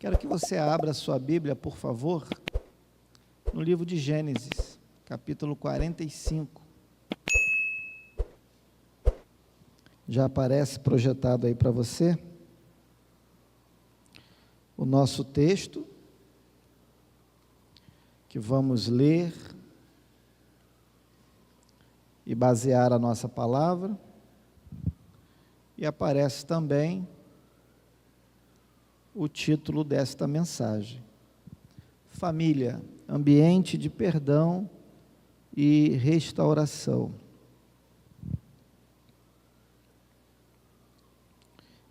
Quero que você abra a sua Bíblia, por favor, no livro de Gênesis, capítulo 45. Já aparece projetado aí para você o nosso texto, que vamos ler e basear a nossa palavra, e aparece também o título desta mensagem: Família, ambiente de perdão e restauração.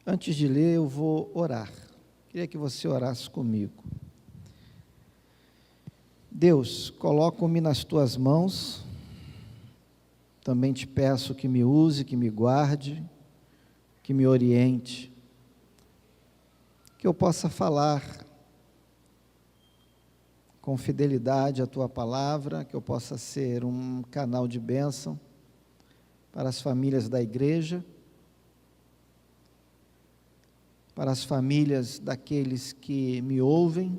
Antes de ler, eu vou orar. Queria que você orasse comigo. Deus, coloco-me nas tuas mãos. Também te peço que me use, que me guarde, que me oriente, que eu possa falar com fidelidade a tua palavra, que eu possa ser um canal de bênção para as famílias da igreja, para as famílias daqueles que me ouvem,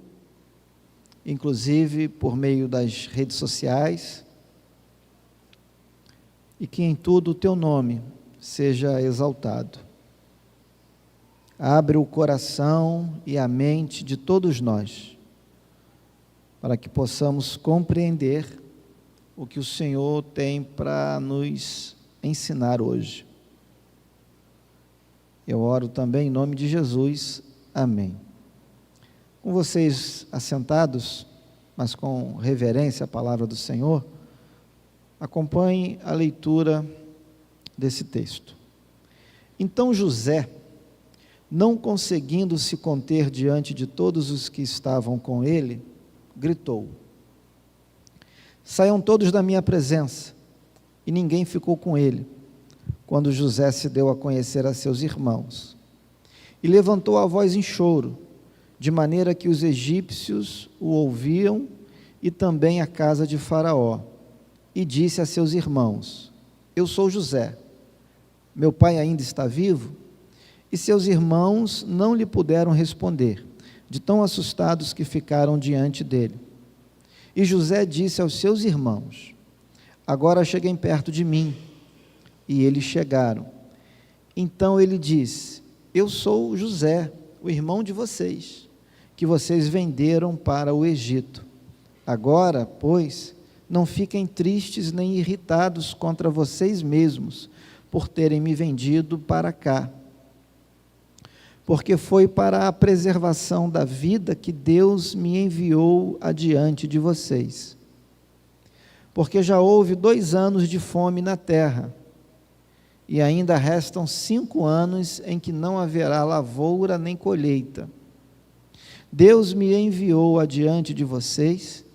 inclusive por meio das redes sociais, e que em tudo o teu nome seja exaltado. Abre o coração e a mente de todos nós, para que possamos compreender o que o Senhor tem para nos ensinar hoje. Eu oro também em nome de Jesus. Amém. Com vocês assentados, mas com reverência à palavra do Senhor, acompanhe a leitura desse texto. Então José, não conseguindo se conter diante de todos os que estavam com ele, gritou: saiam todos da minha presença. E ninguém ficou com ele, quando José se deu a conhecer a seus irmãos. E levantou a voz em choro, de maneira que os egípcios o ouviam, e também a casa de Faraó. E disse a seus irmãos: eu sou José, meu pai ainda está vivo? E seus irmãos não lhe puderam responder, de tão assustados que ficaram diante dele. E José disse aos seus irmãos: agora cheguem perto de mim. E eles chegaram. Então ele disse: eu sou José, o irmão de vocês, que vocês venderam para o Egito. Agora, pois, não fiquem tristes nem irritados contra vocês mesmos, por terem me vendido para cá. Porque foi para a preservação da vida que Deus me enviou adiante de vocês. Porque já houve 2 anos de fome na terra, e ainda restam 5 anos em que não haverá lavoura nem colheita. Deus me enviou adiante de vocês,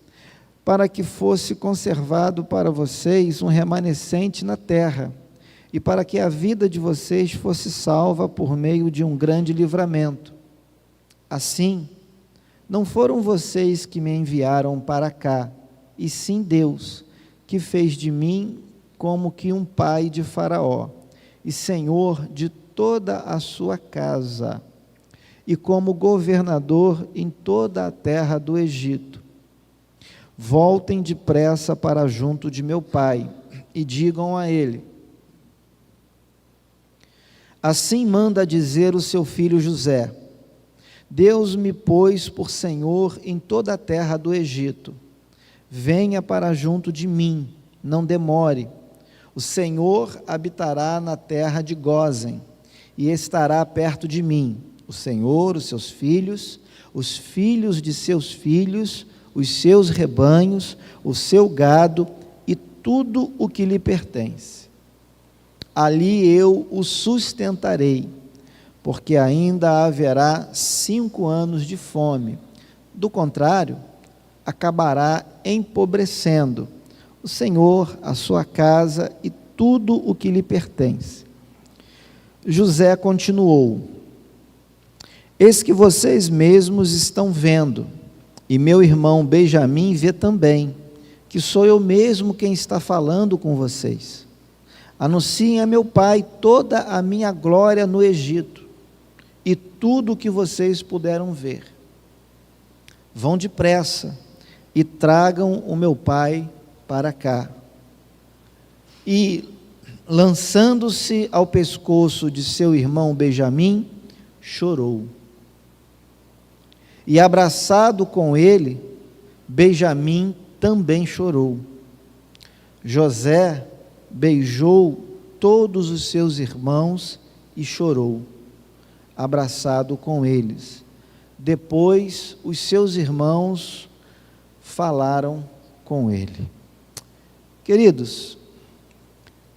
para que fosse conservado para vocês um remanescente na terra, e para que a vida de vocês fosse salva por meio de um grande livramento. Assim, não foram vocês que me enviaram para cá, e sim Deus, que fez de mim como que um pai de Faraó, e senhor de toda a sua casa, e como governador em toda a terra do Egito. Voltem depressa para junto de meu pai, e digam a ele: assim manda dizer o seu filho José: Deus me pôs por senhor em toda a terra do Egito. Venha para junto de mim, não demore. O Senhor habitará na terra de Gósen, e estará perto de mim. O Senhor, os seus filhos, os filhos de seus filhos, os seus rebanhos, o seu gado e tudo o que lhe pertence. Ali eu o sustentarei, porque ainda haverá 5 anos de fome. Do contrário, acabará empobrecendo o Senhor, a sua casa e tudo o que lhe pertence. José continuou: eis que vocês mesmos estão vendo, e meu irmão Benjamim vê também, que sou eu mesmo quem está falando com vocês. Anunciem a meu pai toda a minha glória no Egito, e tudo o que vocês puderam ver. vão depressa e tragam o meu pai para cá. E, lançando-se ao pescoço de seu irmão Benjamim, chorou. E abraçado com ele, Benjamim também chorou. José beijou todos os seus irmãos e chorou, abraçado com eles. Depois os seus irmãos falaram com ele. Queridos,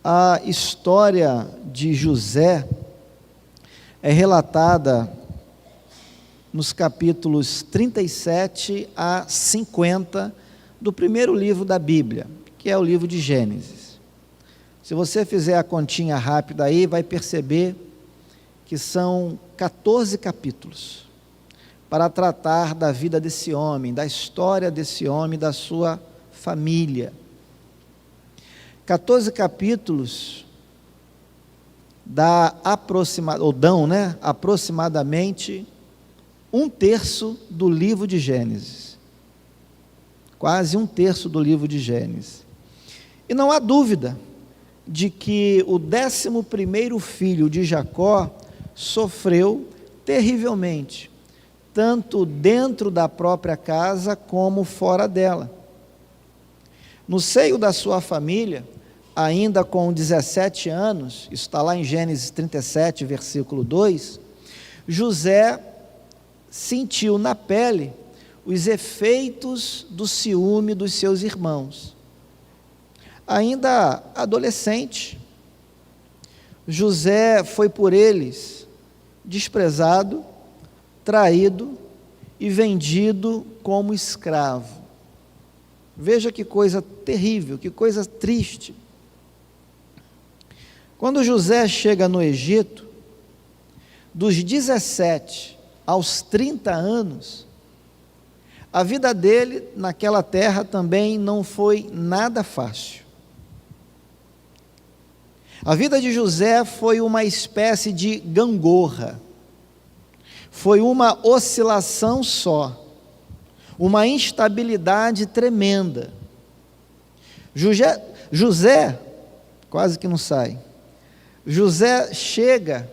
a história de José é relatada nos capítulos 37 a 50 do primeiro livro da Bíblia, que é o livro de Gênesis. Se você fizer a continha rápida aí, vai perceber que são 14 capítulos para tratar da vida desse homem, da história desse homem, da sua família. 14 capítulos dão aproximadamente 1/3 do livro de Gênesis. Quase 1/3 do livro de Gênesis. E não há dúvida de que o 11º filho de Jacó sofreu terrivelmente, tanto dentro da própria casa como fora dela. No seio da sua família, ainda com 17 anos, isso está lá em Gênesis 37, versículo 2, José sentiu na pele os efeitos do ciúme dos seus irmãos. Ainda adolescente, José foi por eles desprezado, traído e vendido como escravo. Veja que coisa terrível, que coisa triste. Quando José chega no Egito, dos 17 aos 30 anos, a vida dele naquela terra também não foi nada fácil. A vida de José foi uma espécie de gangorra, foi uma oscilação só, uma instabilidade tremenda. José, quase que não sai, José chega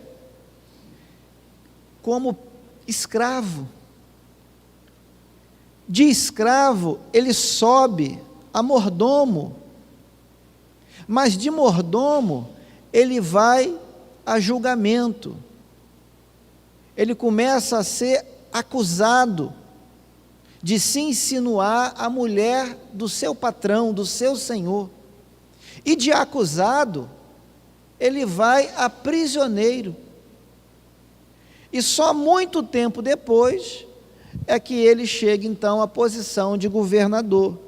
como escravo. De escravo, ele sobe a mordomo, mas de mordomo, ele vai a julgamento. Ele começa a ser acusado de se insinuar a mulher do seu patrão, do seu senhor. E de acusado, ele vai a prisioneiro. E só muito tempo depois é que ele chega então à posição de governador.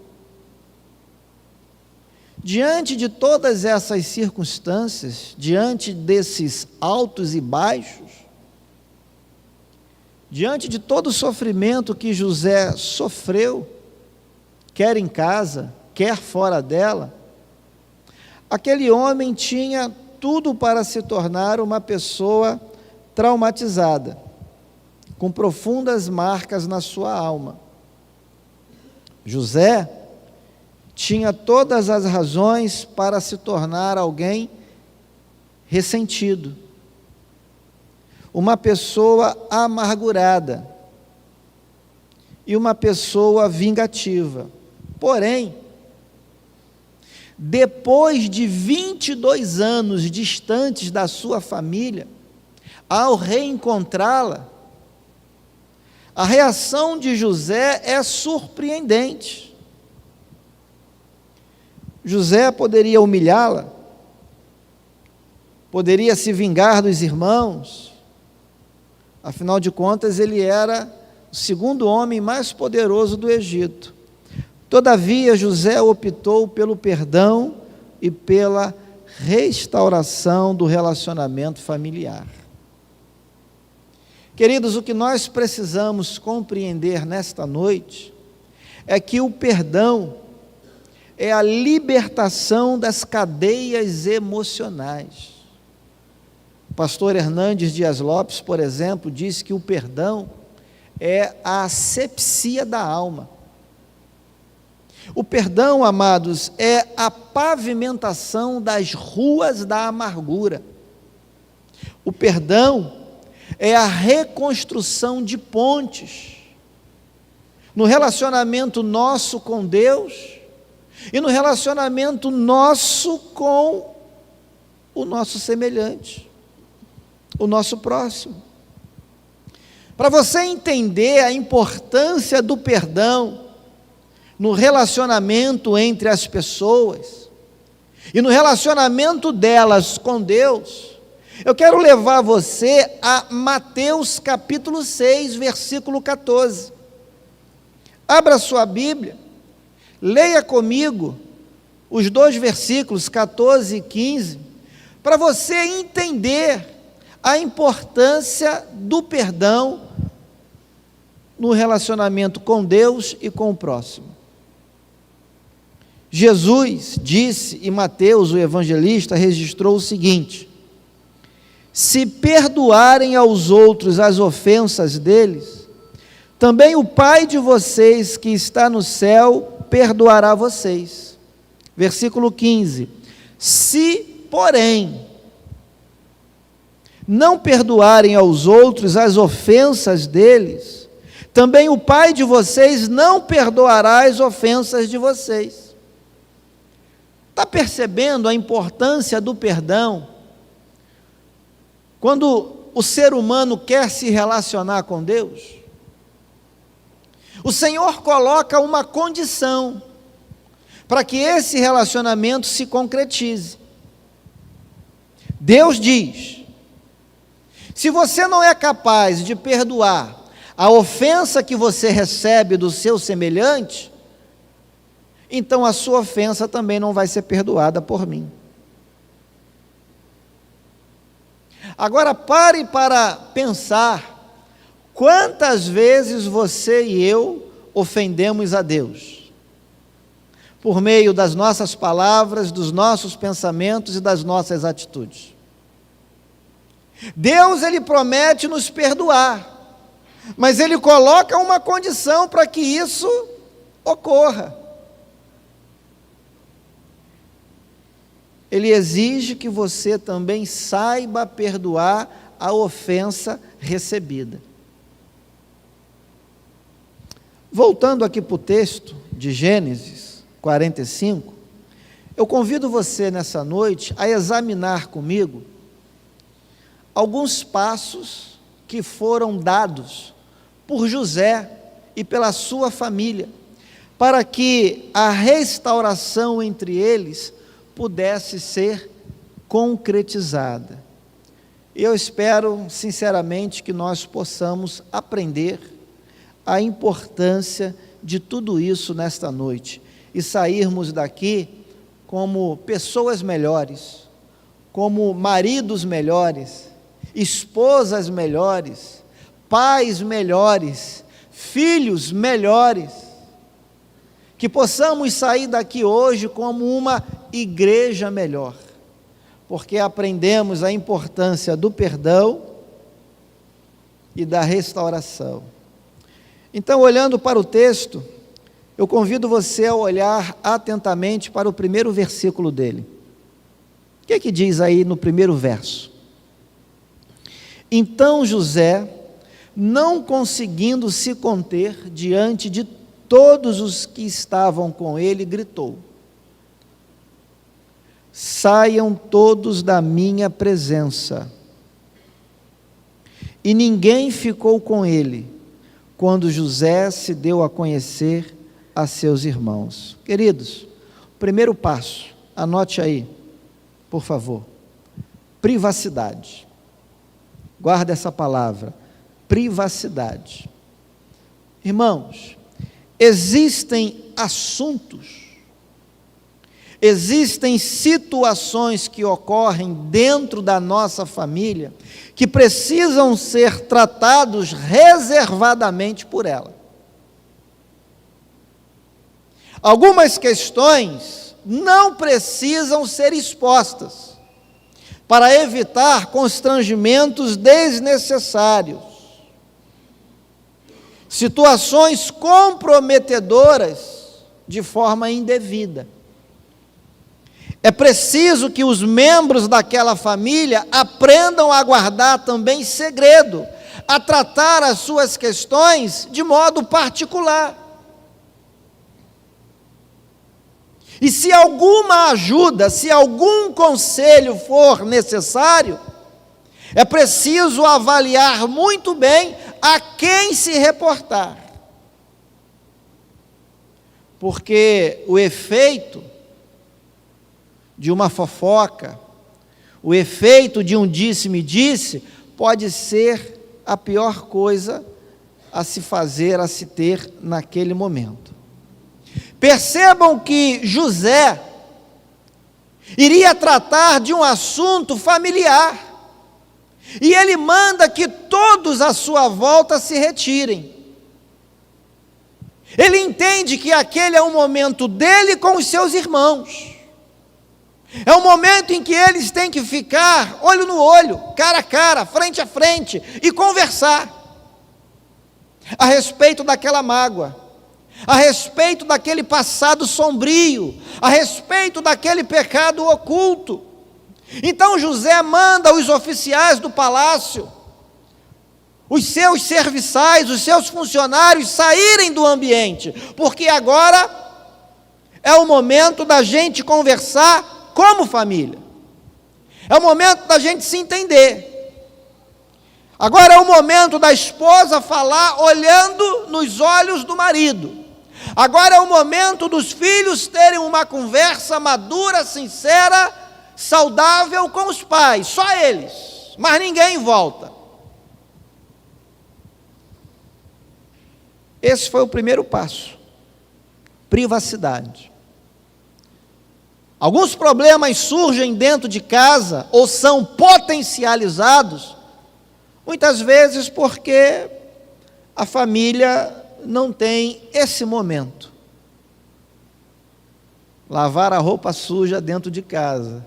Diante de todas essas circunstâncias, diante desses altos e baixos, diante de todo o sofrimento que José sofreu, quer em casa, quer fora dela, aquele homem tinha tudo para se tornar uma pessoa traumatizada, com profundas marcas na sua alma. José tinha todas as razões para se tornar alguém ressentido, uma pessoa amargurada e uma pessoa vingativa. Porém, depois de 22 anos distantes da sua família, ao reencontrá-la, a reação de José é surpreendente. José poderia humilhá-la, poderia se vingar dos irmãos, afinal de contas ele era o segundo homem mais poderoso do Egito. Todavia José optou pelo perdão e pela restauração do relacionamento familiar. Queridos, o que nós precisamos compreender nesta noite é que o perdão é a libertação das cadeias emocionais. O pastor Hernandes Dias Lopes, por exemplo, diz que o perdão é a asepsia da alma. O perdão, amados, é a pavimentação das ruas da amargura. O perdão é a reconstrução de pontes no relacionamento nosso com Deus e no relacionamento nosso com o nosso semelhante, o nosso próximo. Para você entender a importância do perdão no relacionamento entre as pessoas e no relacionamento delas com Deus, eu quero levar você a Mateus capítulo 6, versículo 14. Abra sua Bíblia, leia comigo os 2 versículos, 14 e 15, para você entender a importância do perdão no relacionamento com Deus e com o próximo. Jesus disse, e Mateus, o evangelista, registrou o seguinte: se perdoarem aos outros as ofensas deles, também o Pai de vocês que está no céu perdoará vocês. Versículo 15: se, porém, não perdoarem aos outros as ofensas deles, também o Pai de vocês não perdoará as ofensas de vocês. Está percebendo a importância do perdão? Quando o ser humano quer se relacionar com Deus, o Senhor coloca uma condição para que esse relacionamento se concretize. Deus diz: se você não é capaz de perdoar a ofensa que você recebe do seu semelhante, então a sua ofensa também não vai ser perdoada por mim. Agora pare para pensar quantas vezes você e eu ofendemos a Deus, por meio das nossas palavras, dos nossos pensamentos e das nossas atitudes. Deus, Ele promete nos perdoar, mas Ele coloca uma condição para que isso ocorra. Ele exige que você também saiba perdoar a ofensa recebida. Voltando aqui para o texto de Gênesis 45, eu convido você nessa noite a examinar comigo alguns passos que foram dados por José e pela sua família, para que a restauração entre eles pudesse ser concretizada. Eu espero, sinceramente, que nós possamos aprender a importância de tudo isso nesta noite e sairmos daqui como pessoas melhores, como maridos melhores, esposas melhores, pais melhores, filhos melhores, que possamos sair daqui hoje como uma igreja melhor, porque aprendemos a importância do perdão e da restauração. Então, olhando para o texto, eu convido você a olhar atentamente para o primeiro versículo dele. O que é que diz aí no primeiro verso? Então José, não conseguindo se conter diante de todos os que estavam com ele, gritou: saiam todos da minha presença. E ninguém ficou com ele, quando José se deu a conhecer a seus irmãos. Queridos, primeiro passo, anote aí, por favor: privacidade. Guarda essa palavra, privacidade. Irmãos, existem assuntos, existem situações que ocorrem dentro da nossa família que precisam ser tratados reservadamente por ela. Algumas questões não precisam ser expostas para evitar constrangimentos desnecessários. situações comprometedoras de forma indevida. É preciso que os membros daquela família aprendam a guardar também segredo, a tratar as suas questões de modo particular. E se alguma ajuda, se algum conselho for necessário, é preciso avaliar muito bem a quem se reportar. Porque o efeito de uma fofoca, o efeito de um disse-me-disse, pode ser a pior coisa a se fazer, a se ter naquele momento. Percebam que José iria tratar de um assunto familiar, e ele manda que todos à sua volta se retirem. Ele entende que aquele é um momento dele com os seus irmãos. É um momento em que eles têm que ficar olho no olho, cara a cara, frente a frente, e conversar a respeito daquela mágoa, a respeito daquele passado sombrio, a respeito daquele pecado oculto. Então José manda os oficiais do palácio, os seus serviçais, os seus funcionários saírem do ambiente, porque agora é o momento da gente conversar como família, é o momento da gente se entender. Agora é o momento da esposa falar olhando nos olhos do marido. Agora é o momento dos filhos terem uma conversa madura, sincera, saudável com os pais, só eles, mas ninguém em volta. Esse foi o primeiro passo, privacidade. Alguns problemas surgem dentro de casa ou são potencializados, muitas vezes porque a família não tem esse momento. Lavar a roupa suja dentro de casa.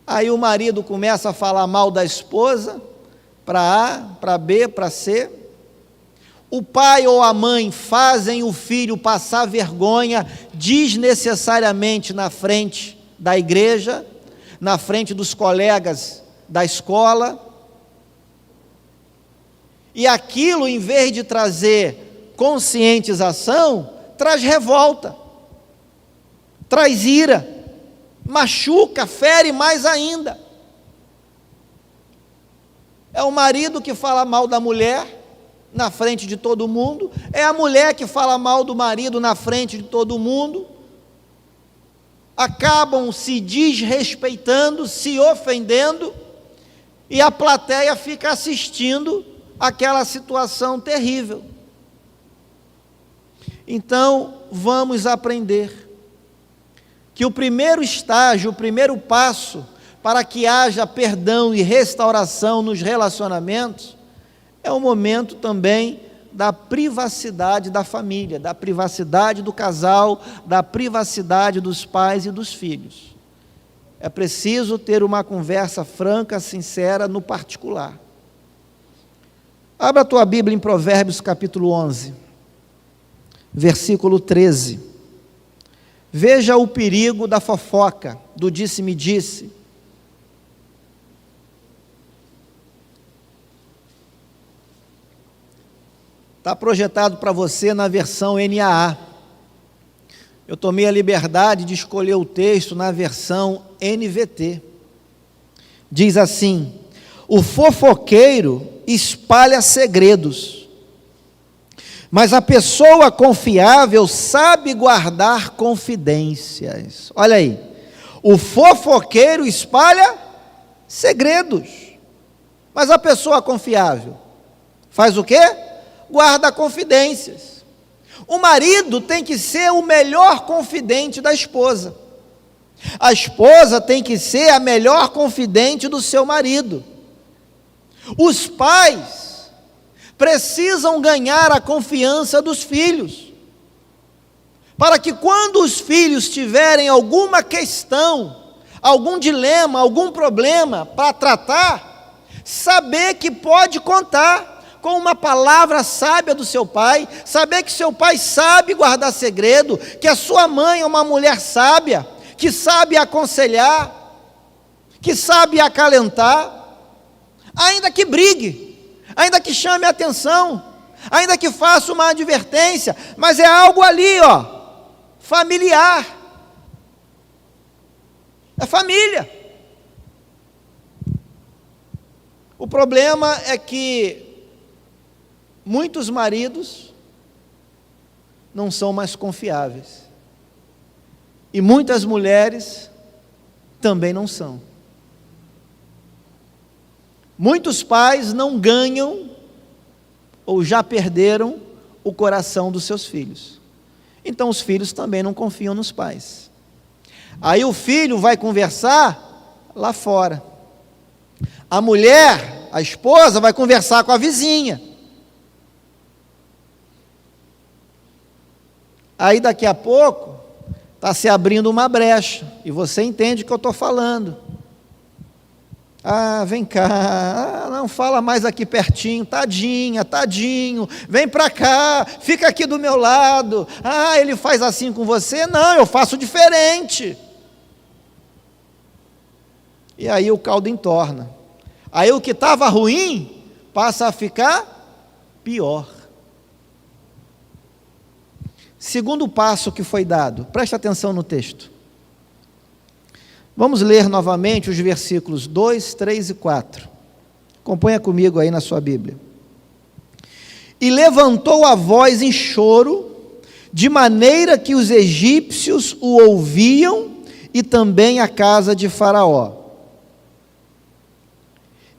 Aí o marido começa a falar mal da esposa, para A, para B, para C. O pai ou a mãe fazem o filho passar vergonha desnecessariamente na frente da igreja, na frente dos colegas da escola. E aquilo, em vez de trazer conscientização, traz revolta, traz ira, machuca, fere mais ainda. É o marido que fala mal da mulher na frente de todo mundo, é a mulher que fala mal do marido na frente de todo mundo, acabam se desrespeitando, se ofendendo, e a plateia fica assistindo aquela situação terrível. Então, vamos aprender que o primeiro estágio, o primeiro passo para que haja perdão e restauração nos relacionamentos é o momento também da privacidade da família, da privacidade do casal, da privacidade dos pais e dos filhos. É preciso ter uma conversa franca, sincera, no particular. Abra a tua Bíblia em Provérbios capítulo 11, versículo 13. Veja o perigo da fofoca, do disse-me-disse. Está projetado para você na versão NAA. Eu tomei a liberdade de escolher o texto na versão NVT. Diz assim: o fofoqueiro espalha segredos, mas a pessoa confiável sabe guardar confidências. Olha aí, o fofoqueiro espalha segredos, mas a pessoa confiável faz o quê? Guarda confidências. O marido tem que ser o melhor confidente da esposa. A esposa tem que ser a melhor confidente do seu marido. Os pais precisam ganhar a confiança dos filhos, para que quando os filhos tiverem alguma questão, algum dilema, algum problema para tratar, saber que pode contar com uma palavra sábia do seu pai, saber que seu pai sabe guardar segredo, que a sua mãe é uma mulher sábia, que sabe aconselhar, que sabe acalentar, ainda que brigue, ainda que chame a atenção, ainda que faça uma advertência, mas é algo ali, familiar, é família. O problema é que muitos maridos não são mais confiáveis, e muitas mulheres também não são. Muitos pais não ganham ou já perderam o coração dos seus filhos. Então os filhos também não confiam nos pais. Aí o filho vai conversar lá fora. A mulher, a esposa, vai conversar com a vizinha. Aí daqui a pouco está se abrindo uma brecha, e você entende o que eu estou falando. Vem cá, não fala mais aqui pertinho, tadinha, tadinho, vem para cá, fica aqui do meu lado. Ele faz assim com você? Não, eu faço diferente. E aí o caldo entorna. Aí o que estava ruim passa a ficar pior. Segundo passo que foi dado, preste atenção no texto. Vamos ler novamente os versículos 2, 3 e 4. Acompanha comigo aí na sua Bíblia. E levantou a voz em choro, de maneira que os egípcios o ouviam, e também a casa de Faraó.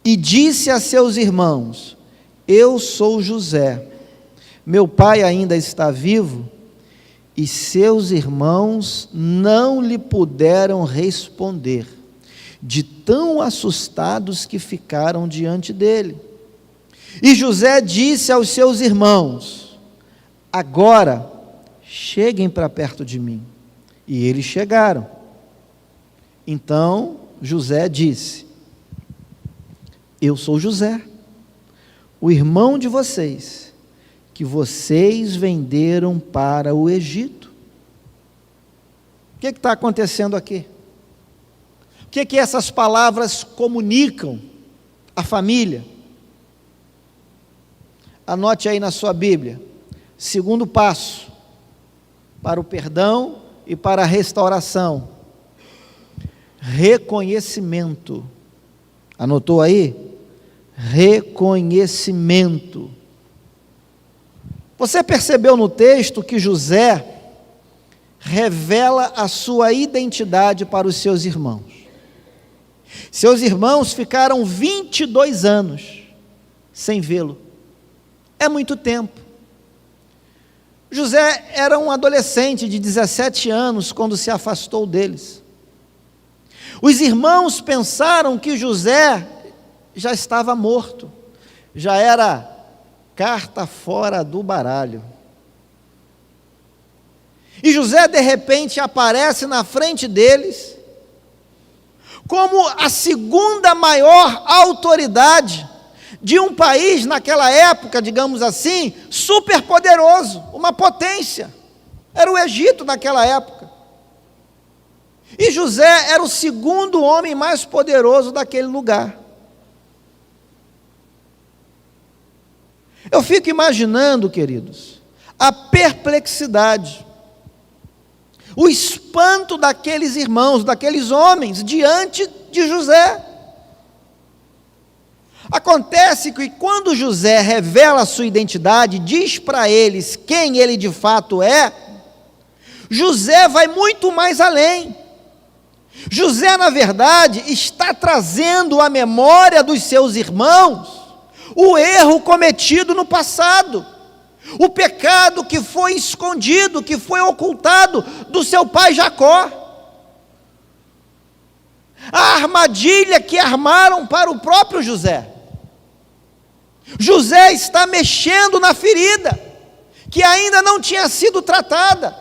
E disse a seus irmãos: eu sou José, meu pai ainda está vivo? E seus irmãos não lhe puderam responder, de tão assustados que ficaram diante dele. E José disse aos seus irmãos: agora cheguem para perto de mim. E eles chegaram. Então José disse: eu sou José, o irmão de vocês, que vocês venderam para o Egito. O que está acontecendo aqui? O que essas palavras comunicam à família? Anote aí na sua Bíblia. Segundo passo para o perdão e para a restauração: reconhecimento. Anotou aí? Reconhecimento. Você percebeu no texto que José revela a sua identidade para os seus irmãos. Seus irmãos ficaram 22 anos sem vê-lo. É muito tempo. José era um adolescente de 17 anos quando se afastou deles. Os irmãos pensaram que José já estava morto, já era carta fora do baralho. E José de repente aparece na frente deles como a segunda maior autoridade de um país naquela época, digamos assim, superpoderoso, uma potência. Era o Egito naquela época. E José era o segundo homem mais poderoso daquele lugar. Eu fico imaginando, queridos, a perplexidade, o espanto daqueles irmãos, daqueles homens, diante de José. Acontece que quando José revela a sua identidade, diz para eles quem ele de fato é, José vai muito mais além. José, na verdade, está trazendo à memória dos seus irmãos o erro cometido no passado, o pecado que foi escondido, que foi ocultado do seu pai Jacó, a armadilha que armaram para o próprio José. José está mexendo na ferida que ainda não tinha sido tratada.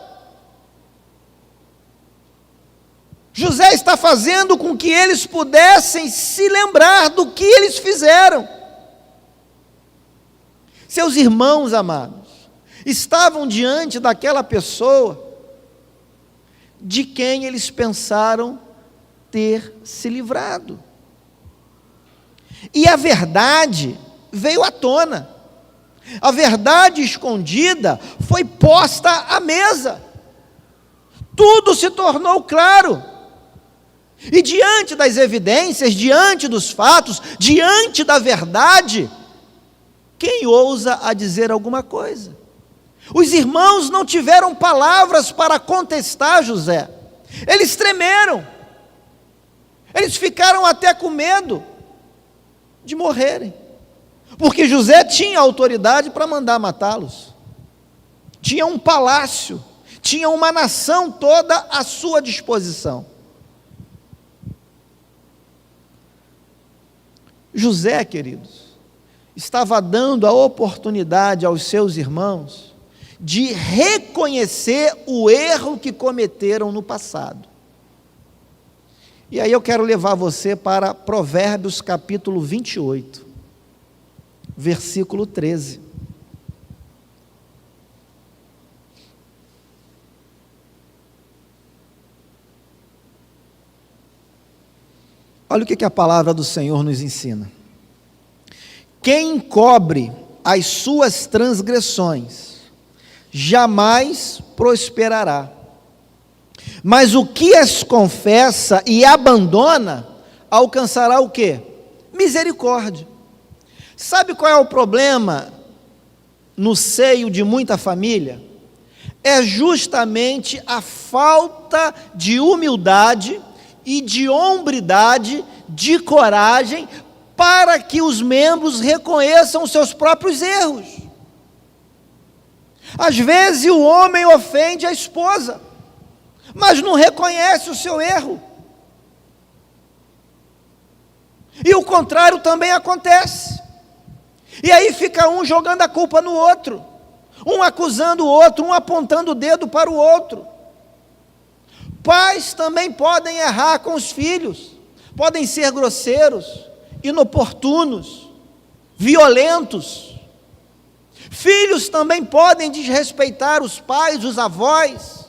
José está fazendo com que eles pudessem se lembrar do que eles fizeram. Seus irmãos amados estavam diante daquela pessoa de quem eles pensaram ter se livrado. E a verdade veio à tona. A verdade escondida foi posta à mesa. Tudo se tornou claro. E diante das evidências, diante dos fatos, diante da verdade, quem ousa a dizer alguma coisa? Os irmãos não tiveram palavras para contestar José. Eles tremeram. Eles ficaram até com medo de morrerem. Porque José tinha autoridade para mandar matá-los. Tinha um palácio, tinha uma nação toda à sua disposição. José, queridos, estava dando a oportunidade aos seus irmãos de reconhecer o erro que cometeram no passado. E aí eu quero levar você para Provérbios capítulo 28, versículo 13. Olha o que a palavra do Senhor nos ensina. Quem encobre as suas transgressões jamais prosperará, mas o que as confessa e abandona alcançará o quê? Misericórdia. Sabe qual é o problema no seio de muita família? É justamente a falta de humildade e de hombridade, de coragem, para que os membros reconheçam os seus próprios erros. Às vezes o homem ofende a esposa, mas não reconhece o seu erro. E o contrário também acontece. E aí fica um jogando a culpa no outro, um acusando o outro, um apontando o dedo para o outro. Pais também podem errar com os filhos, podem ser grosseiros, inoportunos, violentos. Filhos também podem desrespeitar os pais, os avós,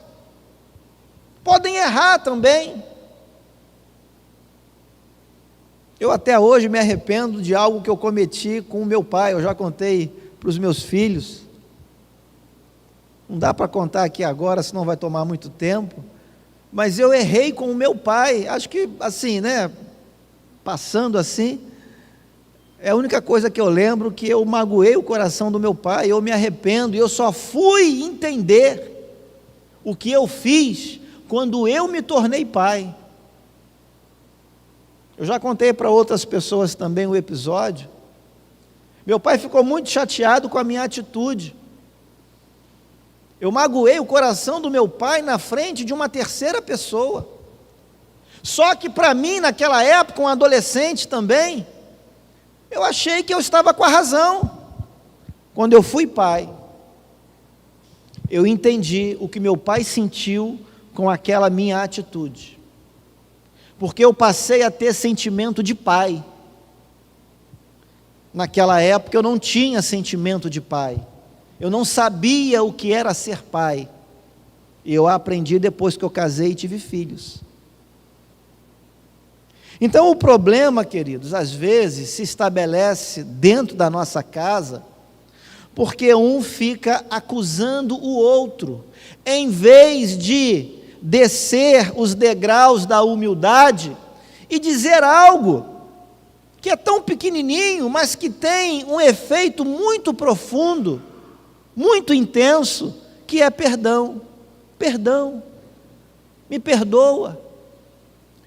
podem errar também. Eu até hoje me arrependo de algo que eu cometi com o meu pai, eu já contei para os meus filhos, não dá para contar aqui agora, senão vai tomar muito tempo, mas eu errei com o meu pai, acho que assim, né, passando assim, é a única coisa que eu lembro, que eu magoei o coração do meu pai, eu me arrependo, e eu só fui entender o que eu fiz quando eu me tornei pai. Eu já contei para outras pessoas também o episódio. Meu pai ficou muito chateado com a minha atitude. Eu magoei o coração do meu pai na frente de uma terceira pessoa. Só que para mim, naquela época, um adolescente também, eu achei que eu estava com a razão. Quando eu fui pai, eu entendi o que meu pai sentiu com aquela minha atitude. Porque eu passei a ter sentimento de pai. Naquela época eu não tinha sentimento de pai. Eu não sabia o que era ser pai. E eu aprendi depois que eu casei e tive filhos. Então o problema, queridos, às vezes se estabelece dentro da nossa casa, porque um fica acusando o outro, em vez de descer os degraus da humildade e dizer algo que é tão pequenininho, mas que tem um efeito muito profundo, muito intenso, que é perdão. Perdão, me perdoa,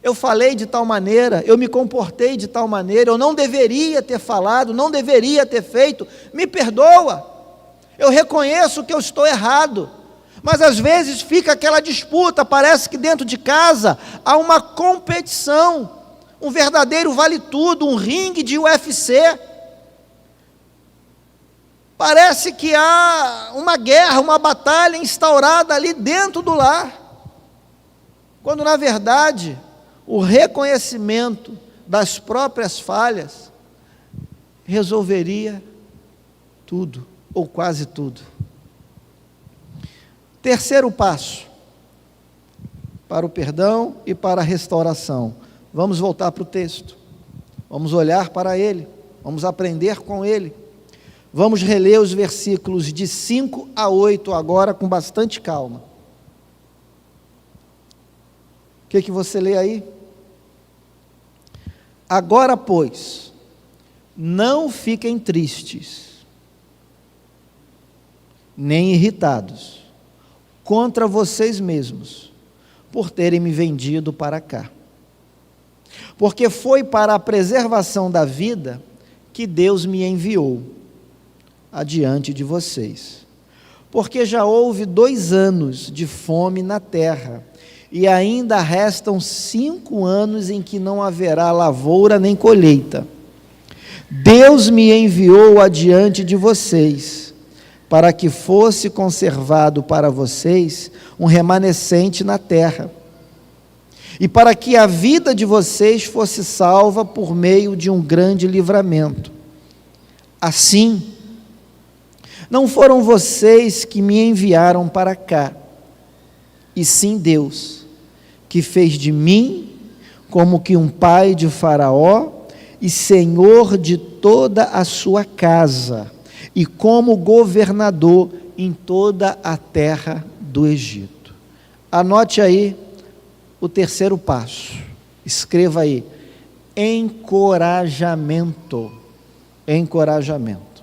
eu falei de tal maneira, eu me comportei de tal maneira, eu não deveria ter falado, não deveria ter feito, me perdoa, eu reconheço que eu estou errado. Mas às vezes fica aquela disputa, parece que dentro de casa há uma competição, um verdadeiro vale-tudo, um ringue de UFC. Parece que há uma guerra, uma batalha instaurada ali dentro do lar, quando na verdade o reconhecimento das próprias falhas resolveria tudo, ou quase tudo. Terceiro passo para o perdão e para a restauração. Vamos voltar para o texto, vamos olhar para ele, vamos aprender com ele. Vamos reler os versículos de 5 a 8 agora com bastante calma. O que você lê aí? Agora, pois, não fiquem tristes, nem irritados contra vocês mesmos, por terem me vendido para cá. Porque foi para a preservação da vida que Deus me enviou adiante de vocês. Porque já houve 2 anos de fome na terra, e ainda restam 5 anos em que não haverá lavoura nem colheita. Deus me enviou adiante de vocês, para que fosse conservado para vocês um remanescente na terra, e para que a vida de vocês fosse salva por meio de um grande livramento. Assim, não foram vocês que me enviaram para cá, e sim Deus, que fez de mim como que um pai de Faraó e senhor de toda a sua casa, e como governador em toda a terra do Egito. Anote aí o terceiro passo, escreva aí: encorajamento. Encorajamento.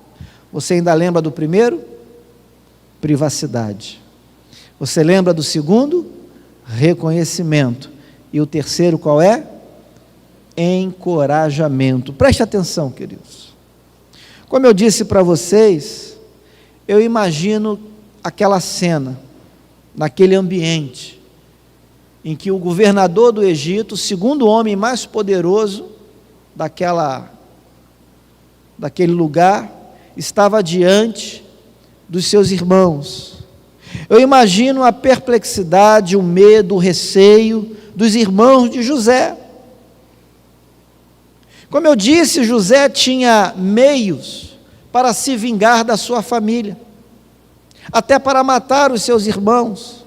Você ainda lembra do primeiro? Privacidade. Você lembra do segundo? Reconhecimento. E o terceiro qual é? Encorajamento. Preste atenção, queridos. Como eu disse para vocês, eu imagino aquela cena, naquele ambiente, em que o governador do Egito, o segundo homem mais poderoso daquele lugar, estava diante dos seus irmãos. Eu imagino a perplexidade, o medo, o receio dos irmãos de José. Como eu disse, José tinha meios para se vingar da sua família, até para matar os seus irmãos.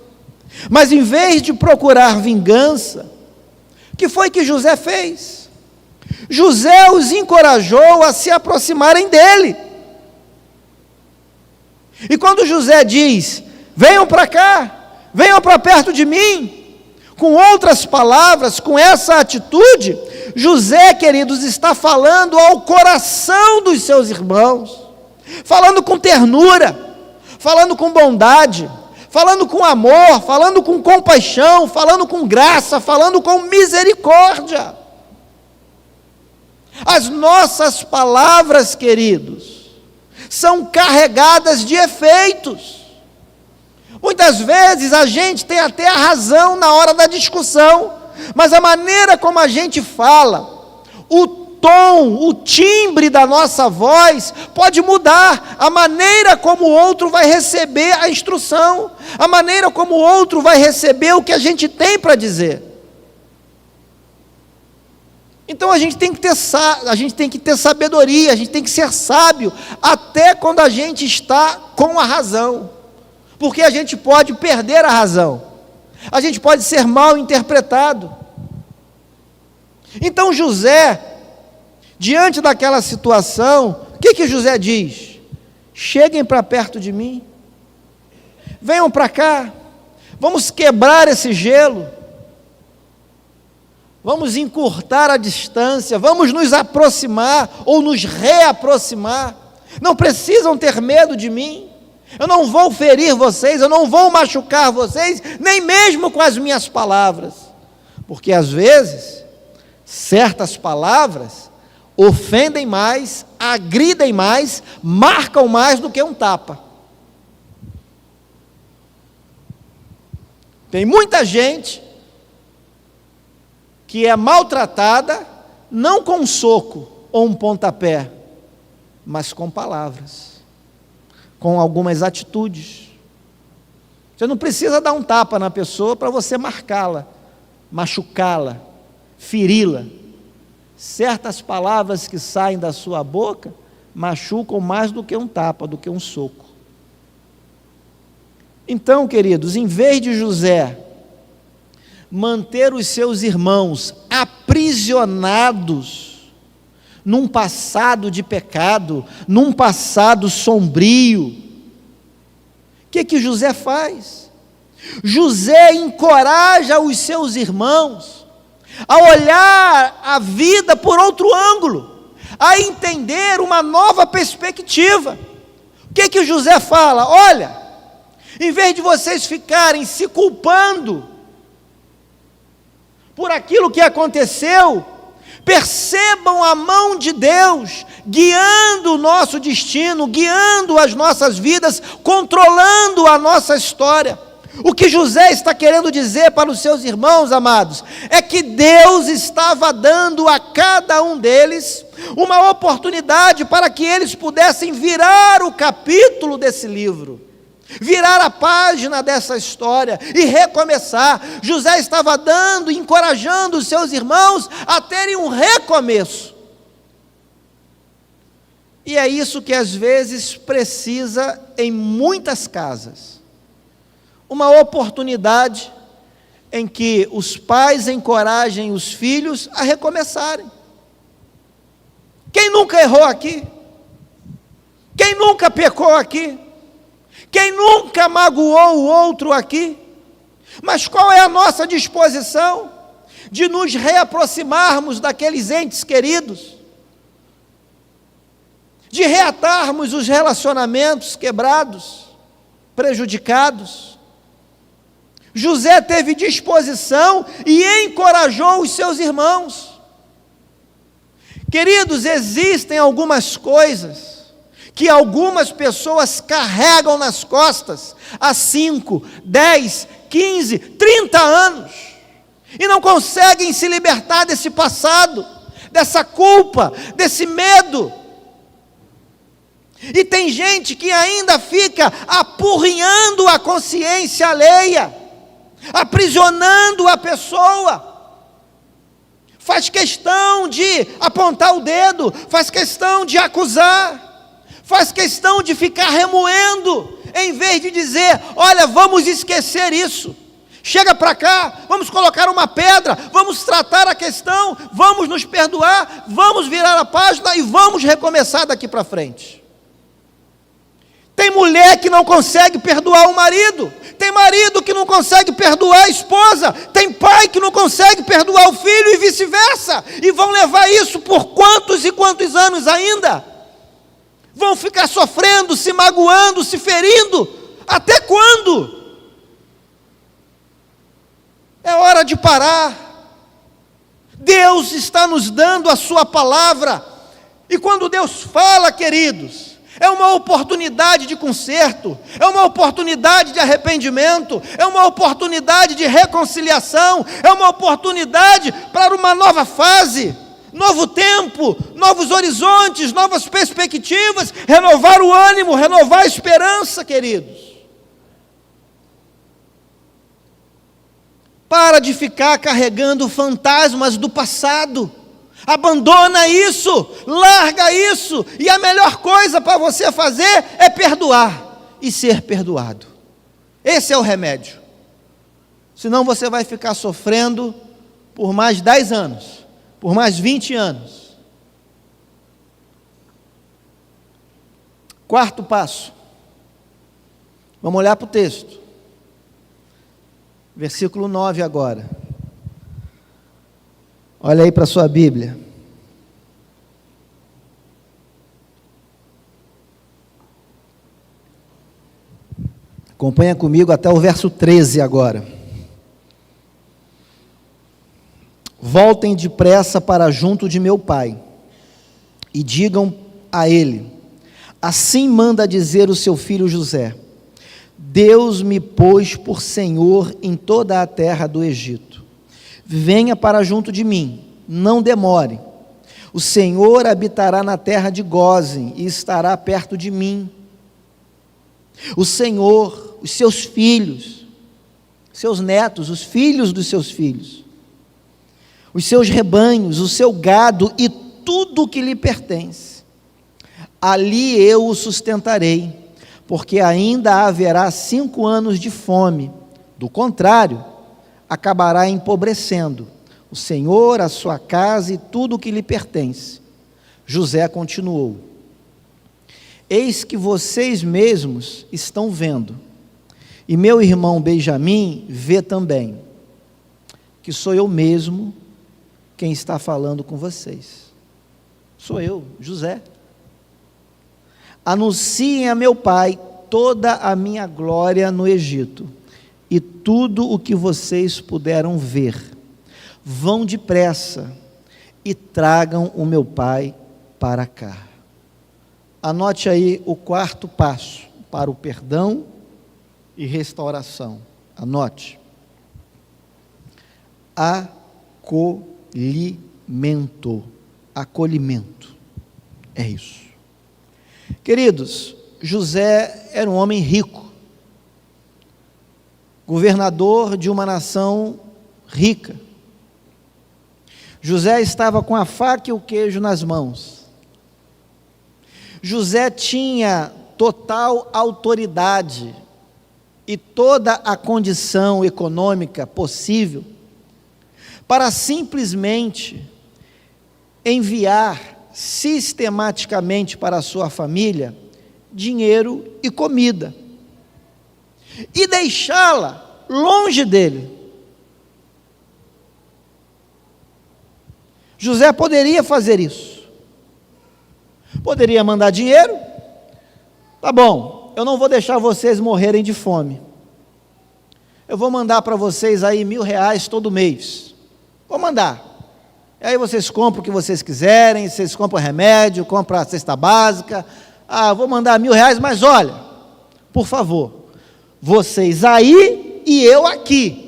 Mas em vez de procurar vingança, o que foi que José fez? José os encorajou a se aproximarem dele. E quando José diz: venham para cá, venham para perto de mim, com outras palavras, com essa atitude, José, queridos, está falando ao coração dos seus irmãos, falando com ternura, falando com bondade, falando com amor, falando com compaixão, falando com graça, falando com misericórdia. As nossas palavras, queridos, são carregadas de efeitos. Muitas vezes a gente tem até a razão na hora da discussão, mas a maneira como a gente fala, o tom, o timbre da nossa voz pode mudar a maneira como o outro vai receber a instrução, a maneira como o outro vai receber o que a gente tem para dizer. Então a gente tem que ter sabedoria, a gente tem que ser sábio, até quando a gente está com a razão, porque a gente pode perder a razão, a gente pode ser mal interpretado. Então José, diante daquela situação, o que José diz? Cheguem para perto de mim, venham para cá, vamos quebrar esse gelo, vamos encurtar a distância, vamos nos aproximar ou nos reaproximar. Não precisam ter medo de mim, eu não vou ferir vocês, eu não vou machucar vocês, nem mesmo com as minhas palavras, porque às vezes certas palavras ofendem mais, agridem mais, marcam mais do que um tapa. Tem muita gente que é maltratada, não com um soco ou um pontapé, mas com palavras, com algumas atitudes. Você não precisa dar um tapa na pessoa para você marcá-la, machucá-la, feri-la. Certas palavras que saem da sua boca machucam mais do que um tapa, do que um soco. Então, queridos, em vez de José manter os seus irmãos aprisionados num passado de pecado, num passado sombrio, o que José faz? José encoraja os seus irmãos a olhar a vida por outro ângulo, a entender uma nova perspectiva. O que José fala? Olha, em vez de vocês ficarem se culpando por aquilo que aconteceu, percebam a mão de Deus guiando o nosso destino, guiando as nossas vidas, controlando a nossa história. O que José está querendo dizer para os seus irmãos, amados, é que Deus estava dando a cada um deles uma oportunidade para que eles pudessem virar o capítulo desse livro, virar a página dessa história e recomeçar. José estava dando, encorajando os seus irmãos a terem um recomeço. E é isso que às vezes precisa em muitas casas. Uma oportunidade em que os pais encorajem os filhos a recomeçarem. Quem nunca errou aqui? Quem nunca pecou aqui? Quem nunca magoou o outro aqui? Mas qual é a nossa disposição de nos reaproximarmos daqueles entes queridos? De reatarmos os relacionamentos quebrados, prejudicados? José teve disposição e encorajou os seus irmãos. Queridos, existem algumas coisas que algumas pessoas carregam nas costas há 5, 10, 15, 30 anos, e não conseguem se libertar desse passado, dessa culpa, desse medo. E tem gente que ainda fica apurrinhando a consciência alheia, aprisionando a pessoa, faz questão de apontar o dedo, faz questão de acusar, faz questão de ficar remoendo, em vez de dizer, olha, vamos esquecer isso, chega para cá, vamos colocar uma pedra, vamos tratar a questão, vamos nos perdoar, vamos virar a página e vamos recomeçar daqui para frente. Tem mulher que não consegue perdoar o marido, tem marido que não consegue perdoar a esposa, tem pai que não consegue perdoar o filho e vice-versa, e vão levar isso por quantos e quantos anos ainda? Vão ficar sofrendo, se magoando, se ferindo, até quando? É hora de parar. Deus está nos dando a sua palavra, e quando Deus fala, queridos, é uma oportunidade de conserto, é uma oportunidade de arrependimento, é uma oportunidade de reconciliação, é uma oportunidade para uma nova fase, novo tempo, novos horizontes, novas perspectivas, renovar o ânimo, renovar a esperança, queridos. Para de ficar carregando fantasmas do passado. Abandona isso, larga isso, e a melhor coisa para você fazer é perdoar e ser perdoado. Esse é o remédio. Senão você vai ficar sofrendo por mais 10 anos, por mais 20 anos. Quarto passo. Vamos olhar para o texto. Versículo 9 agora. Olha aí para a sua Bíblia. Acompanha comigo até o verso 13 agora. Voltem depressa para junto de meu pai, e digam a ele, assim manda dizer o seu filho José, Deus me pôs por senhor em toda a terra do Egito. Venha para junto de mim, não demore. O Senhor habitará na terra de Gósen e estará perto de mim. O Senhor, os seus filhos, seus netos, os filhos dos seus filhos, os seus rebanhos, o seu gado e tudo o que lhe pertence, ali eu o sustentarei, porque ainda haverá 5 anos de fome, do contrário, acabará empobrecendo o Senhor, a sua casa e tudo o que lhe pertence. José continuou: eis que vocês mesmos estão vendo, e meu irmão Benjamim vê também, que sou eu mesmo quem está falando com vocês. Sou eu, José. Anunciem a meu pai toda a minha glória no Egito, e tudo o que vocês puderam ver. Vão depressa e tragam o meu pai para cá. Anote aí o 4º passo para o perdão e restauração. Anote: acolhimento. Acolhimento. É isso. Queridos, José era um homem rico, governador de uma nação rica. José estava com a faca e o queijo nas mãos. José tinha total autoridade e toda a condição econômica possível para simplesmente enviar sistematicamente para a sua família dinheiro e comida, e deixá-la longe dele. José poderia fazer isso, poderia mandar dinheiro: tá bom, eu não vou deixar vocês morrerem de fome, eu vou mandar para vocês aí R$1.000 todo mês, vou mandar, e aí vocês compram o que vocês quiserem, vocês compram remédio, compram a cesta básica, vou mandar R$1.000, mas olha, por favor, vocês aí e eu aqui.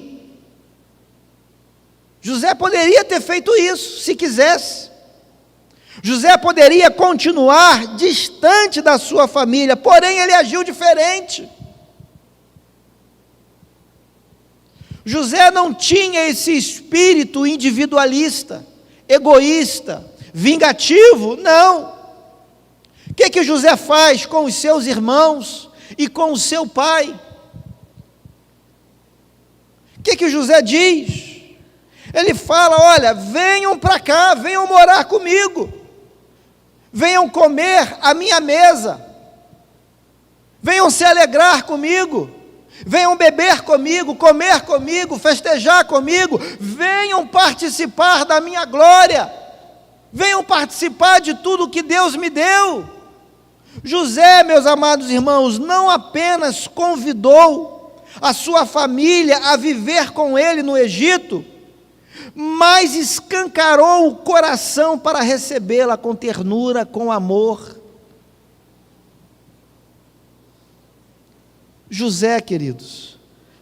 José poderia ter feito isso, se quisesse. José poderia continuar distante da sua família, porém ele agiu diferente. José não tinha esse espírito individualista, egoísta, vingativo, não. O que José faz com os seus irmãos e com o seu pai? O que José diz? Ele fala: olha, venham para cá, venham morar comigo, venham comer à minha mesa, venham se alegrar comigo, venham beber comigo, comer comigo, festejar comigo, venham participar da minha glória, venham participar de tudo que Deus me deu. José, meus amados irmãos, não apenas convidou a sua família a viver com ele no Egito, mas escancarou o coração para recebê-la com ternura, com amor. José, queridos,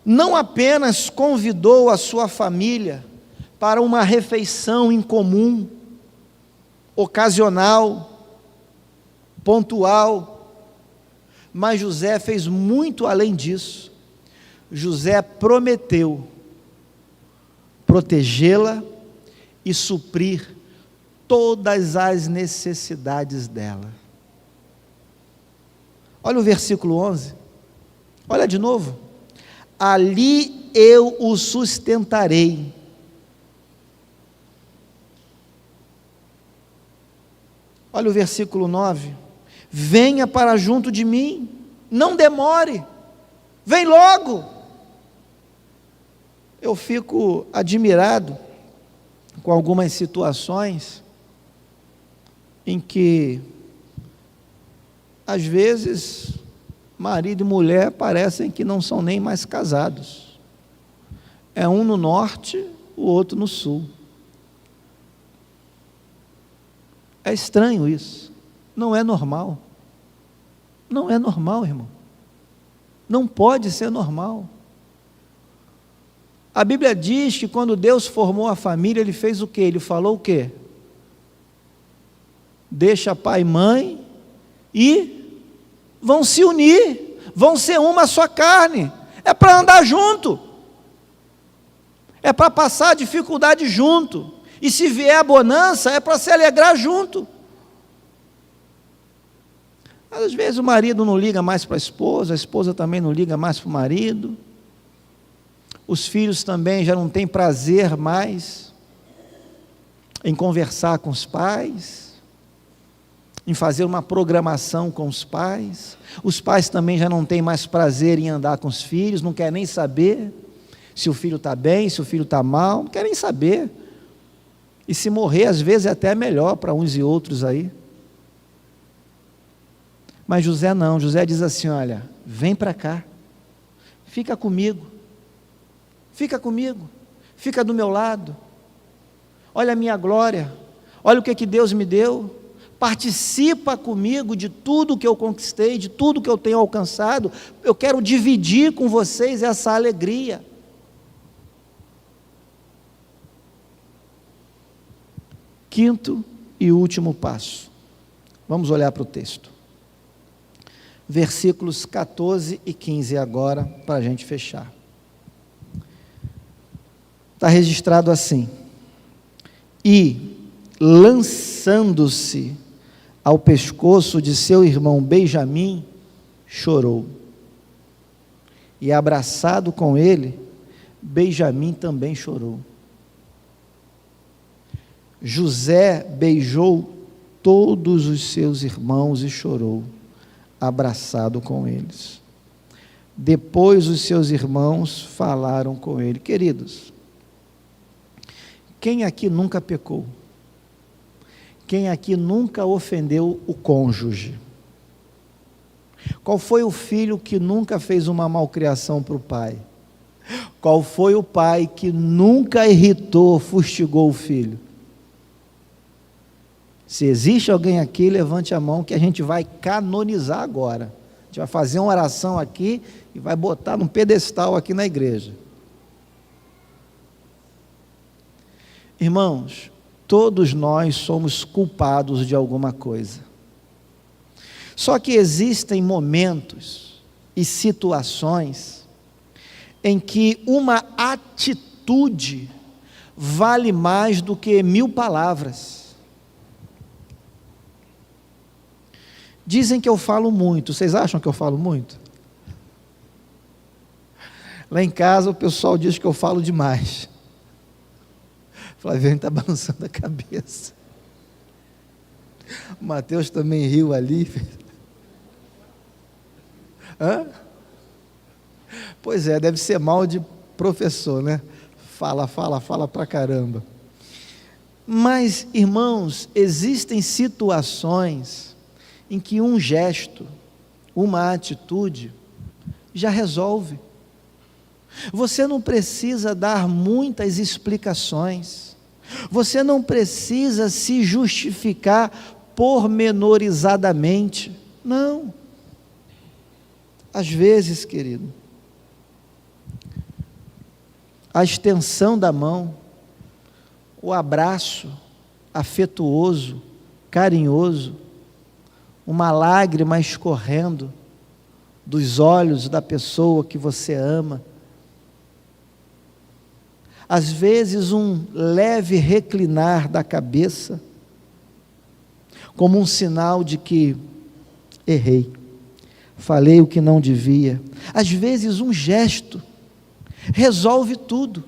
não apenas convidou a sua família para uma refeição em comum, ocasional, pontual, mas José fez muito além disso. José prometeu protegê-la e suprir todas as necessidades dela. Olha o versículo 11, olha de novo: ali eu o sustentarei. Olha o versículo 9: venha para junto de mim, não demore, vem logo. Eu fico admirado com algumas situações em que, às vezes, marido e mulher parecem que não são nem mais casados. É um no norte, o outro no sul. É estranho isso, não é normal. Não é normal, irmão. Não pode ser normal. A Bíblia diz que quando Deus formou a família, Ele fez o quê? Ele falou o quê? Deixa pai e mãe e vão se unir, vão ser uma só carne. É para andar junto, é para passar dificuldade junto, e se vier a bonança, é para se alegrar junto. Mas às vezes o marido não liga mais para a esposa também não liga mais para o marido, os filhos também já não têm prazer mais em conversar com os pais, em fazer uma programação com os pais também já não têm mais prazer em andar com os filhos, não querem nem saber se o filho está bem, se o filho está mal, não querem saber, e se morrer às vezes é até melhor para uns e outros aí. Mas José não, José diz assim: olha, vem para cá, fica comigo, fica do meu lado, olha a minha glória, olha o que Deus me deu, participa comigo de tudo que eu conquistei, de tudo que eu tenho alcançado, eu quero dividir com vocês essa alegria. Quinto e último passo, vamos olhar para o texto, versículos 14 e 15 agora, para a gente fechar. Está registrado assim: e lançando-se ao pescoço de seu irmão Benjamim, chorou, e abraçado com ele, Benjamim também chorou. José beijou todos os seus irmãos e chorou, abraçado com eles. Depois os seus irmãos falaram com ele. Queridos, quem aqui nunca pecou? Quem aqui nunca ofendeu o cônjuge? Qual foi o filho que nunca fez uma malcriação para o pai? Qual foi o pai que nunca irritou, fustigou o filho? Se existe alguém aqui, levante a mão que a gente vai canonizar agora. A gente vai fazer uma oração aqui e vai botar num pedestal aqui na igreja. Irmãos, todos nós somos culpados de alguma coisa. Só que existem momentos e situações em que uma atitude vale mais do que 1000 palavras. Dizem que eu falo muito, vocês acham que eu falo muito? Lá em casa o pessoal diz que eu falo demais. Flaviano está balançando a cabeça. O Mateus também riu ali. Hã? Pois é, deve ser mal de professor, né? Fala pra caramba. Mas, irmãos, existem situações em que um gesto, uma atitude, já resolve. Você não precisa dar muitas explicações, você não precisa se justificar pormenorizadamente, não. Às vezes, querido, a extensão da mão, o abraço afetuoso, carinhoso, uma lágrima escorrendo dos olhos da pessoa que você ama, às vezes um leve reclinar da cabeça, como um sinal de que errei, falei o que não devia. Às vezes um gesto resolve tudo,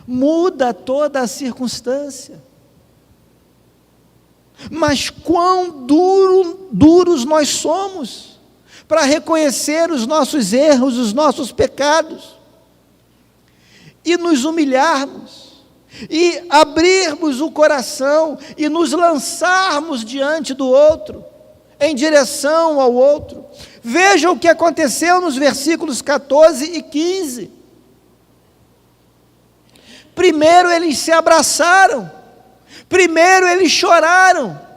muda toda a circunstância. Mas quão duros nós somos para reconhecer os nossos erros, os nossos pecados, e nos humilharmos, e abrirmos o coração, e nos lançarmos diante do outro, em direção ao outro. Veja o que aconteceu nos versículos 14 e 15. Primeiro eles se abraçaram, primeiro eles choraram,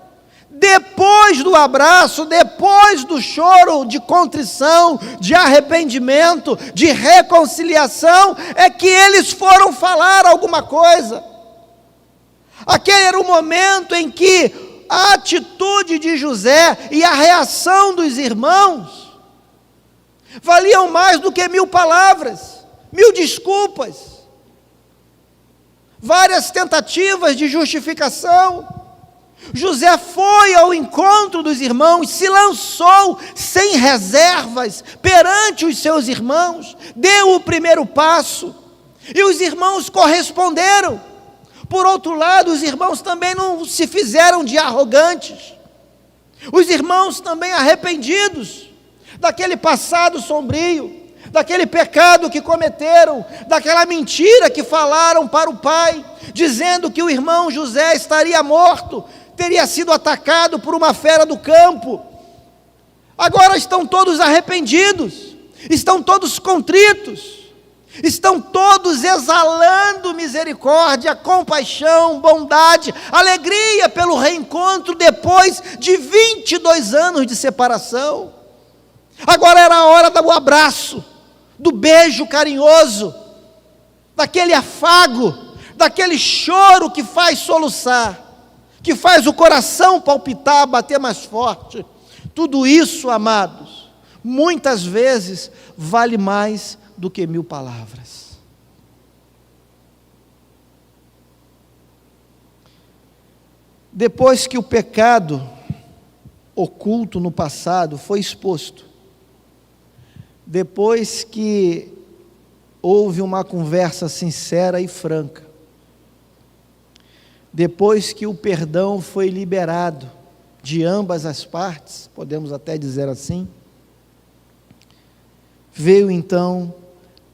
depois do abraço, depois do choro de contrição, de arrependimento, de reconciliação, é que eles foram falar alguma coisa. Aquele era o momento em que a atitude de José e a reação dos irmãos valiam mais do que 1000 palavras, 1000 desculpas, várias tentativas de justificação. José foi ao encontro dos irmãos, se lançou sem reservas perante os seus irmãos, deu o primeiro passo, e os irmãos corresponderam. Por outro lado, os irmãos também não se fizeram de arrogantes, os irmãos também arrependidos daquele passado sombrio, daquele pecado que cometeram, daquela mentira que falaram para o pai, dizendo que o irmão José estaria morto, teria sido atacado por uma fera do campo. Agora estão todos arrependidos, estão todos contritos, estão todos exalando misericórdia, compaixão, bondade, alegria pelo reencontro depois de 22 anos de separação. Agora era a hora do abraço, do beijo carinhoso, daquele afago, daquele choro que faz soluçar, que faz o coração palpitar, bater mais forte. Tudo isso, amados, muitas vezes vale mais do que 1000 palavras. Depois que o pecado oculto no passado foi exposto, depois que houve uma conversa sincera e franca, depois que o perdão foi liberado de ambas as partes, podemos até dizer assim, veio então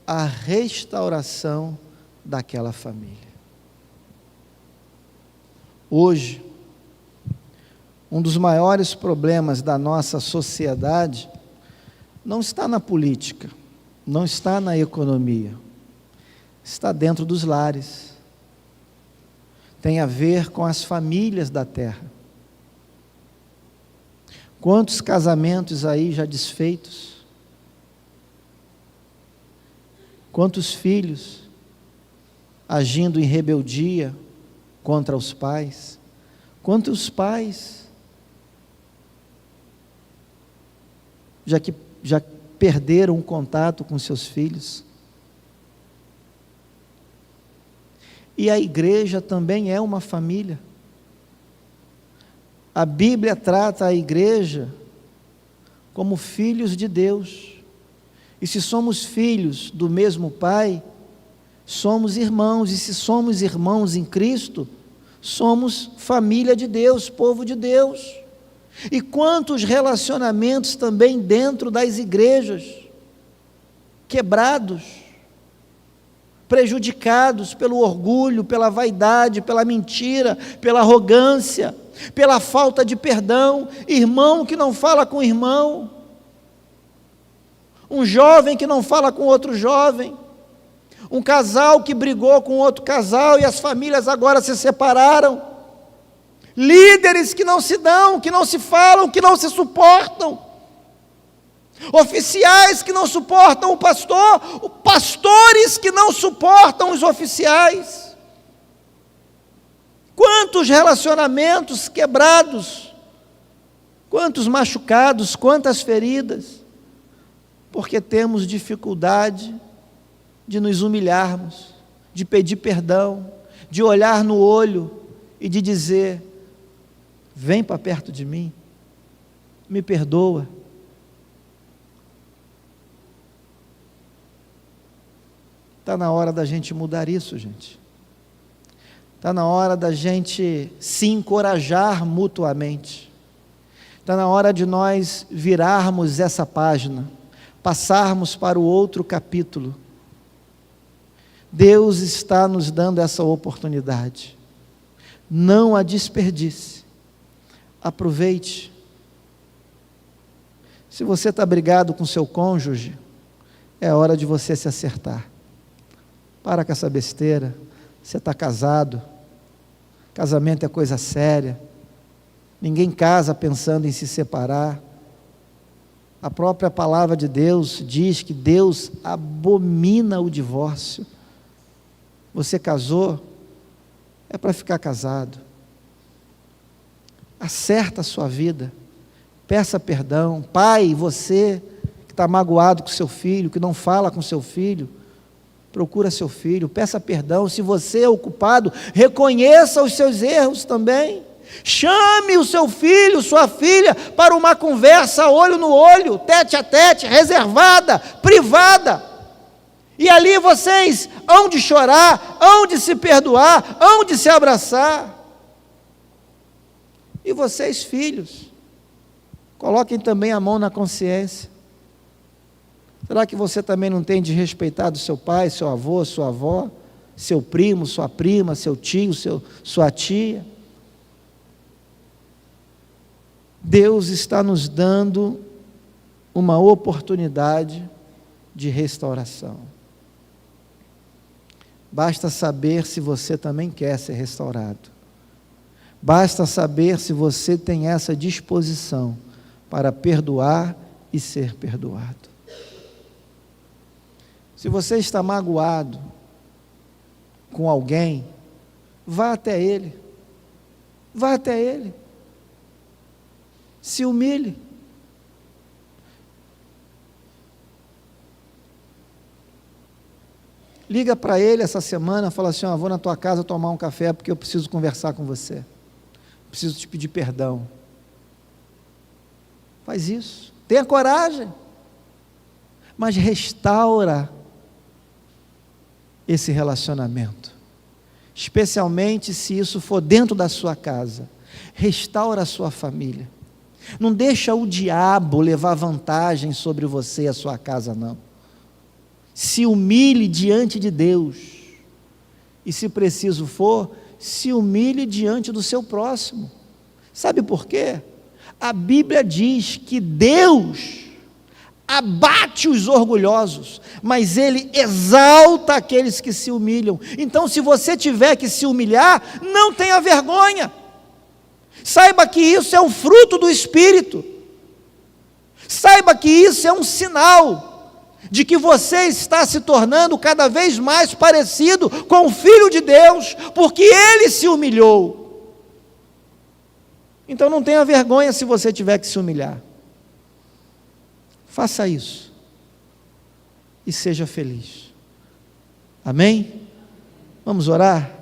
a restauração daquela família. Hoje, um dos maiores problemas da nossa sociedade não está na política, não está na economia, está dentro dos lares. Tem a ver com as famílias da terra. Quantos casamentos aí já desfeitos? Quantos filhos agindo em rebeldia contra os pais? Quantos pais já perderam o contato com seus filhos? E a igreja também é uma família. A Bíblia trata a igreja como filhos de Deus. E se somos filhos do mesmo Pai, somos irmãos. E se somos irmãos em Cristo, somos família de Deus, povo de Deus. E quantos relacionamentos também dentro das igrejas, quebrados, prejudicados pelo orgulho, pela vaidade, pela mentira, pela arrogância, pela falta de perdão, irmão que não fala com irmão, um jovem que não fala com outro jovem, um casal que brigou com outro casal e as famílias agora se separaram, líderes que não se dão, que não se falam, que não se suportam, oficiais que não suportam o pastor, pastores que não suportam os oficiais. Quantos relacionamentos quebrados, quantos machucados, quantas feridas, porque temos dificuldade de nos humilharmos, de pedir perdão, de olhar no olho e de dizer: vem para perto de mim, me perdoa. Está na hora da gente mudar isso, gente. Está na hora da gente se encorajar mutuamente. Está na hora de nós virarmos essa página, passarmos para o outro capítulo. Deus está nos dando essa oportunidade. Não a desperdice. Aproveite. Se você está brigado com seu cônjuge, é hora de você se acertar. Para com essa besteira. Você está casado, casamento é coisa séria, ninguém casa pensando em se separar. A própria palavra de Deus diz que Deus abomina o divórcio. Você casou, é para ficar casado. Acerta a sua vida, peça perdão. Pai, você que está magoado com seu filho, que não fala com seu filho, procura seu filho, peça perdão. Se você é o culpado, reconheça os seus erros também, Chame o seu filho, sua filha, para uma conversa olho no olho, tete a tete, reservada, privada. E ali vocês hão de chorar, hão de se perdoar, hão de se abraçar. E vocês, filhos, coloquem também a mão na consciência. Será que você também não tem desrespeitado seu pai, seu avô, sua avó, seu primo, sua prima, seu tio, sua tia? Deus está nos dando uma oportunidade de restauração. Basta saber se você também quer ser restaurado. Basta saber se você tem essa disposição para perdoar e ser perdoado. Se você está magoado com alguém, vá até ele. Vá até ele. Se humilhe. Liga para ele essa semana, fala assim: vou na tua casa tomar um café porque eu preciso conversar com você. Preciso te pedir perdão. Faz isso. Tenha coragem. Mas restaura esse relacionamento. Especialmente se isso for dentro da sua casa. Restaura a sua família. Não deixa o diabo levar vantagem sobre você e a sua casa, não. Se humilhe diante de Deus. E se preciso for, se humilhe diante do seu próximo. Sabe por quê? A Bíblia diz que Deus abate os orgulhosos, mas Ele exalta aqueles que se humilham. Então, se você tiver que se humilhar, não tenha vergonha. Saiba que isso é um fruto do Espírito. Saiba que isso é um sinal de que você está se tornando cada vez mais parecido com o Filho de Deus, porque Ele se humilhou. Então não tenha vergonha se você tiver que se humilhar. Faça isso e seja feliz. Amém? Vamos orar?